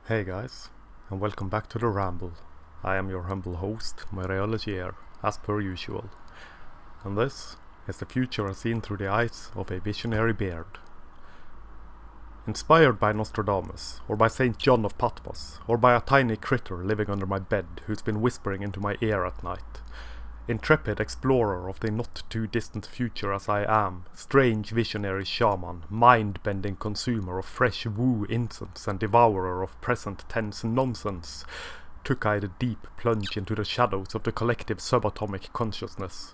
Hey guys, and welcome back to the Ramble. I am your humble host, Myreology, as per usual. And this is the future as seen through the eyes of a visionary beard. Inspired by Nostradamus, or by Saint John of Patmos, or by a tiny critter living under my bed who's been whispering into my ear at night. Intrepid explorer of the not-too-distant future as I am, strange visionary shaman, mind-bending consumer of fresh woo incense and devourer of present-tense nonsense, took I the deep plunge into the shadows of the collective subatomic consciousness.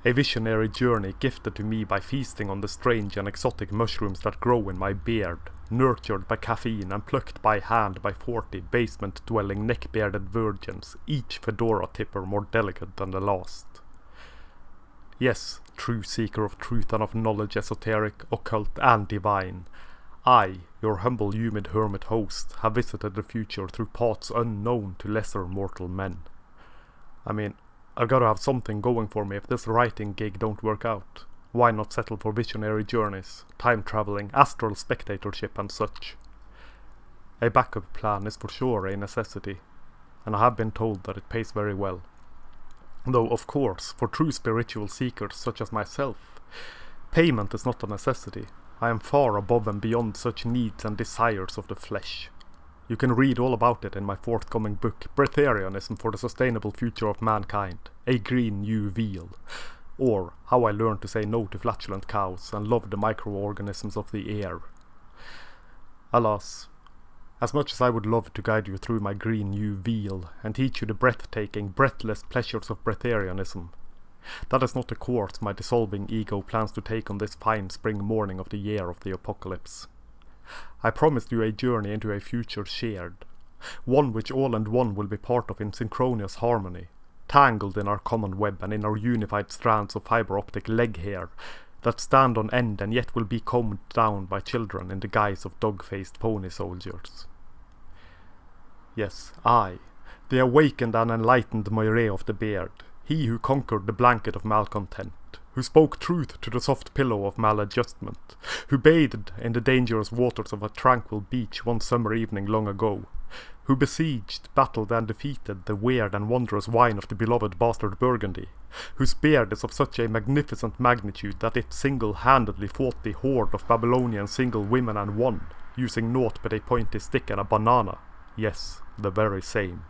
A visionary journey gifted to me by feasting on the strange and exotic mushrooms that grow in my beard, nurtured by caffeine and plucked by hand by 40 basement-dwelling neck-bearded virgins, each fedora tipper more delicate than the last. Yes, true seeker of truth and of knowledge esoteric, occult and divine, I, your humble humid hermit host, have visited the future through paths unknown to lesser mortal men. I've gotta have something going for me if this writing gig don't work out. Why not settle for visionary journeys, time travelling, astral spectatorship and such? A backup plan is for sure a necessity, and I have been told that it pays very well. Though, of course, for true spiritual seekers such as myself, payment is not a necessity. I am far above and beyond such needs and desires of the flesh. You can read all about it in my forthcoming book, Breatharianism for the Sustainable Future of Mankind, A Green New Veal, or How I Learned to Say No to Flatulent Cows and Love the Microorganisms of the Air. Alas, as much as I would love to guide you through my green new veal and teach you the breathtaking, breathless pleasures of breatharianism, that is not the course my dissolving ego plans to take on this fine spring morning of the year of the apocalypse. I promised you a journey into a future shared, one which all and one will be part of in synchronous harmony, tangled in our common web and in our unified strands of fiber-optic leg hair that stand on end and yet will be combed down by children in the guise of dog-faced pony soldiers. Yes, I, the awakened and enlightened Moire of the Beard, he who conquered the blanket of malcontent, who spoke truth to the soft pillow of maladjustment, who bathed in the dangerous waters of a tranquil beach one summer evening long ago, who besieged, battled and defeated the weird and wondrous wine of the beloved bastard Burgundy, whose beard is of such a magnificent magnitude that it single-handedly fought the horde of Babylonian single women and won, using naught but a pointy stick and a banana, yes, the very same,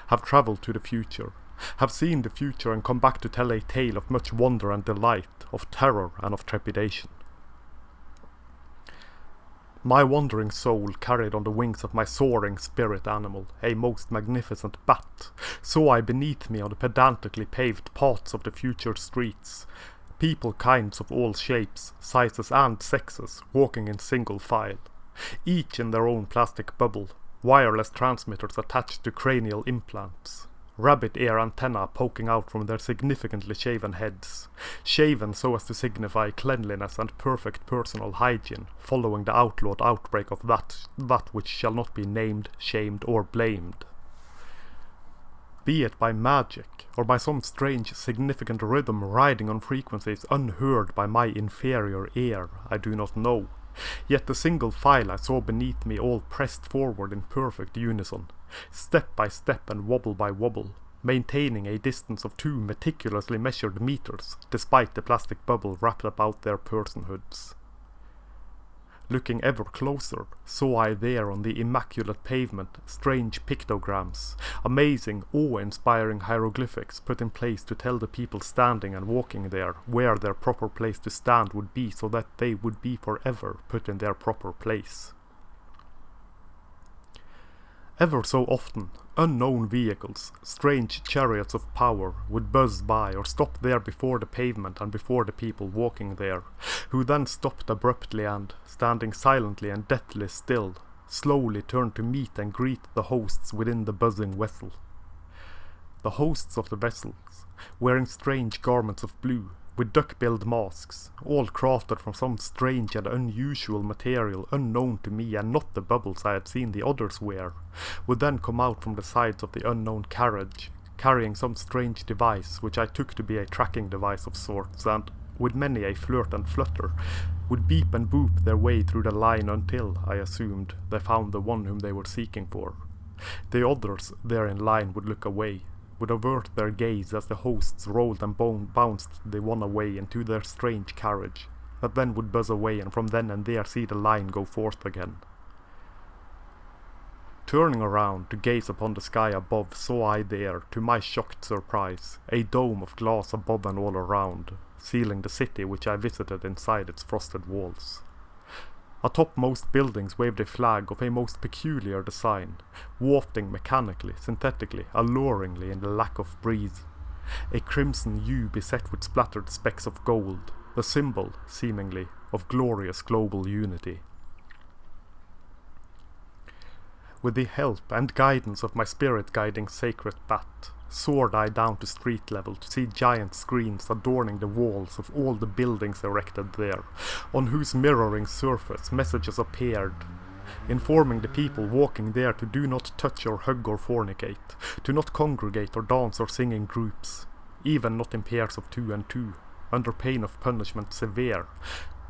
have travelled to the future, have seen the future and come back to tell a tale of much wonder and delight, of terror and of trepidation. My wandering soul carried on the wings of my soaring spirit animal, a most magnificent bat, saw I beneath me on the pedantically paved paths of the future streets, people kinds of all shapes, sizes and sexes, walking in single file, each in their own plastic bubble, wireless transmitters attached to cranial implants, rabbit ear antennae poking out from their significantly shaven heads, shaven so as to signify cleanliness and perfect personal hygiene, following the outlawed outbreak of that which shall not be named, shamed or blamed. Be it by magic, or by some strange significant rhythm riding on frequencies unheard by my inferior ear, I do not know. Yet the single file I saw beneath me all pressed forward in perfect unison, step by step and wobble by wobble, maintaining a distance of 2 meticulously measured meters, despite the plastic bubble wrapped about their personhoods. Looking ever closer, saw I there on the immaculate pavement strange pictograms, amazing, awe-inspiring hieroglyphics put in place to tell the people standing and walking there where their proper place to stand would be so that they would be forever put in their proper place. Ever so often, unknown vehicles, strange chariots of power, would buzz by or stop there before the pavement and before the people walking there, who then stopped abruptly and, standing silently and deathly still, slowly turned to meet and greet the hosts within the buzzing vessel. The hosts of the vessels, wearing strange garments of blue, with duck-billed masks, all crafted from some strange and unusual material unknown to me and not the bubbles I had seen the others wear, would then come out from the sides of the unknown carriage, carrying some strange device which I took to be a tracking device of sorts, and, with many a flirt and flutter, would beep and boop their way through the line until, I assumed, they found the one whom they were seeking for. The others there in line would look away, would avert their gaze as the hosts rolled and bounced the one away into their strange carriage, that then would buzz away and from then and there see the line go forth again. Turning around to gaze upon the sky above, saw I there, to my shocked surprise, a dome of glass above and all around, sealing the city which I visited inside its frosted walls. Atop most buildings waved a flag of a most peculiar design, wafting mechanically, synthetically, alluringly in the lack of breeze. A crimson hue beset with splattered specks of gold, the symbol, seemingly, of glorious global unity. With the help and guidance of my spirit-guiding sacred bat, soared I down to street level to see giant screens adorning the walls of all the buildings erected there, on whose mirroring surface messages appeared, informing the people walking there to do not touch or hug or fornicate, to not congregate or dance or sing in groups, even not in pairs of 2 and 2, under pain of punishment severe,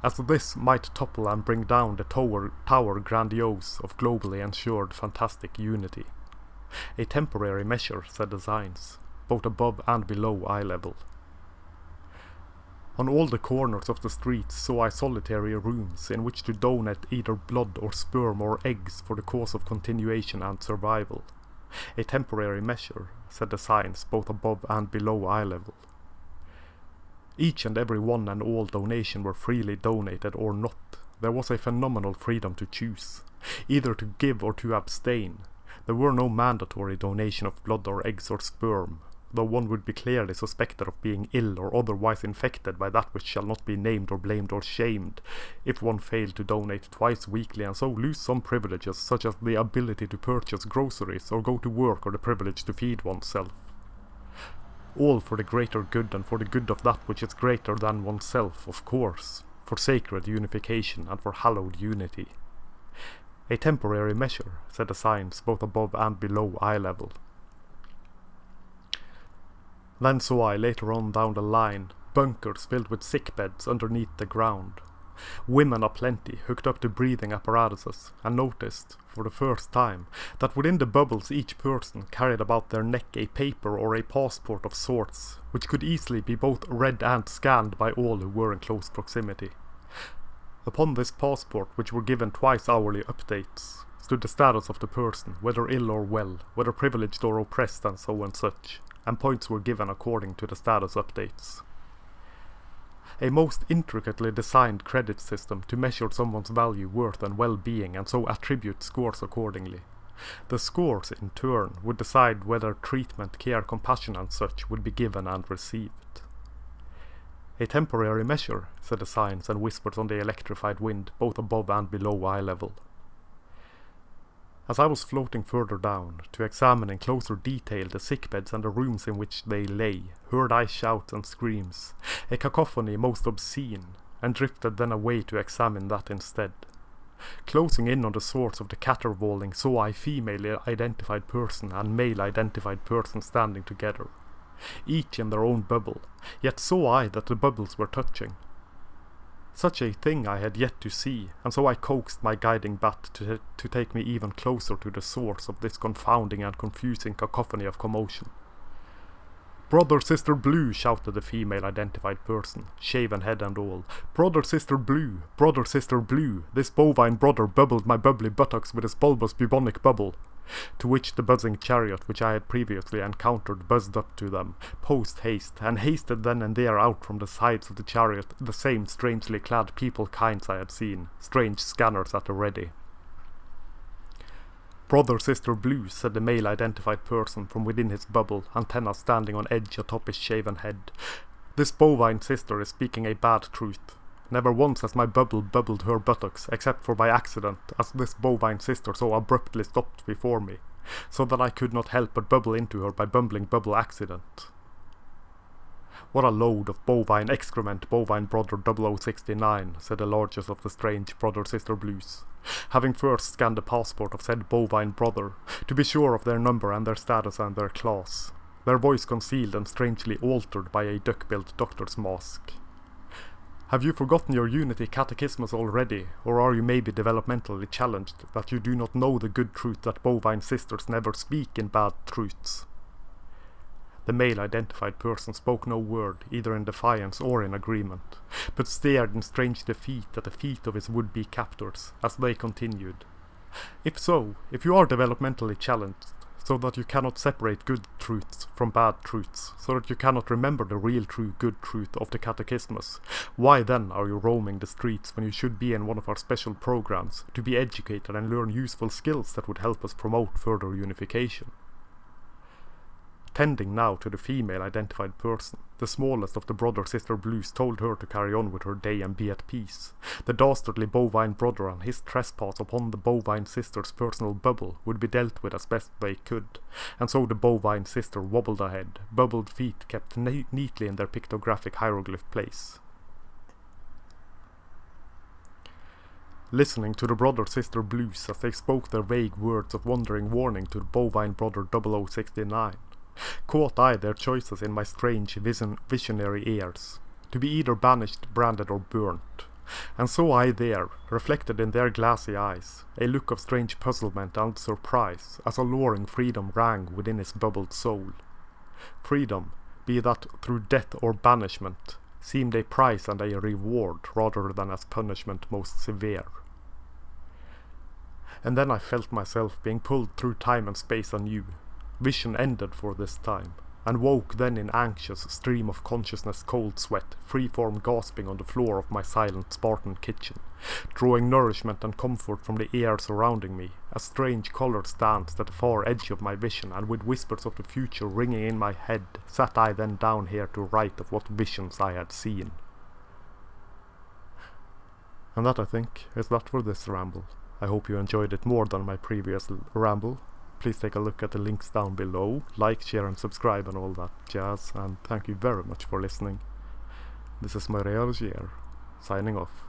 as this might topple and bring down the tower grandiose of globally ensured fantastic unity. A temporary measure, said the signs, both above and below eye level. On all the corners of the streets saw I solitary rooms in which to donate either blood or sperm or eggs for the cause of continuation and survival. A temporary measure, said the signs, both above and below eye level. Each and every one and all donation were freely donated or not. There was a phenomenal freedom to choose, either to give or to abstain. There were no mandatory donation of blood or eggs or sperm, though one would be clearly suspected of being ill or otherwise infected by that which shall not be named or blamed or shamed, if one failed to donate twice weekly and so lose some privileges such as the ability to purchase groceries or go to work or the privilege to feed oneself. All for the greater good and for the good of that which is greater than oneself, of course, for sacred unification and for hallowed unity. A temporary measure, said the signs, both above and below eye level. Then saw I later on down the line, bunkers filled with sick beds underneath the ground. Women aplenty, hooked up to breathing apparatuses, and noticed, for the first time, that within the bubbles each person carried about their neck a paper or a passport of sorts, which could easily be both read and scanned by all who were in close proximity. Upon this passport, which were given twice hourly updates, stood the status of the person, whether ill or well, whether privileged or oppressed and so and such, and points were given according to the status updates. A most intricately designed credit system to measure someone's value, worth and well-being and so attribute scores accordingly. The scores, in turn, would decide whether treatment, care, compassion and such would be given and received. A temporary measure, said the signs and whispers on the electrified wind, both above and below eye level. As I was floating further down, to examine in closer detail the sickbeds and the rooms in which they lay, heard I shouts and screams, a cacophony most obscene, and drifted then away to examine that instead. Closing in on the source of the caterwauling saw I female identified person and male identified person standing together, each in their own bubble, yet saw I that the bubbles were touching. Such a thing I had yet to see, and so I coaxed my guiding bat to take me even closer to the source of this confounding and confusing cacophony of commotion. "Brother, sister blue," shouted the female-identified person, shaven head and all. "Brother, sister blue, brother, sister blue, this bovine brother bubbled my bubbly buttocks with his bulbous bubonic bubble." To which the buzzing chariot which I had previously encountered buzzed up to them, post-haste, and hasted then and there out from the sides of the chariot the same strangely clad people-kinds I had seen, strange scanners at the ready. "Brother, sister blue," said the male-identified person from within his bubble, antenna standing on edge atop his shaven head. "This bovine sister is speaking a bad truth. Never once has my bubble bubbled her buttocks, except for by accident, as this bovine sister so abruptly stopped before me, so that I could not help but bubble into her by bumbling bubble accident." "What a load of bovine excrement, bovine brother 0069, said the largest of the strange brother-sister blues, having first scanned the passport of said bovine brother, to be sure of their number and their status and their class, their voice concealed and strangely altered by a duck-billed doctor's mask. Have you forgotten your Unity catechismus already, or are you maybe developmentally challenged that you do not know the good truth that bovine sisters never speak in bad truths? The male-identified person spoke no word, either in defiance or in agreement, but stared in strange defeat at the feet of his would-be captors, as they continued. If you are developmentally challenged, so that you cannot separate good truths from bad truths, so that you cannot remember the real true good truth of the catechismus, why then are you roaming the streets when you should be in one of our special programs, to be educated and learn useful skills that would help us promote further unification? Tending now to the female-identified person, the smallest of the brother-sister blues told her to carry on with her day and be at peace. The dastardly bovine brother and his trespass upon the bovine sister's personal bubble would be dealt with as best they could, and so the bovine sister wobbled ahead, bubbled feet kept neatly in their pictographic hieroglyph place. Listening to the brother-sister blues as they spoke their vague words of wandering warning to the bovine brother 0069, caught I their choices in my strange visionary ears, to be either banished, branded or burnt, and so I there, reflected in their glassy eyes, a look of strange puzzlement and surprise, as alluring freedom rang within his bubbled soul. Freedom, be that through death or banishment, seemed a prize and a reward rather than as punishment most severe. And then I felt myself being pulled through time and space anew. Vision ended for this time, and woke then in anxious stream of consciousness cold sweat, freeform gasping on the floor of my silent Spartan kitchen, drawing nourishment and comfort from the air surrounding me, as strange colours danced at the far edge of my vision, and with whispers of the future ringing in my head, sat I then down here to write of what visions I had seen. And that, I think, is that for this ramble. I hope you enjoyed it more than my previous ramble. Please take a look at the links down below, like, share and subscribe and all that jazz, and thank you very much for listening. This is Maria Rogier, signing off.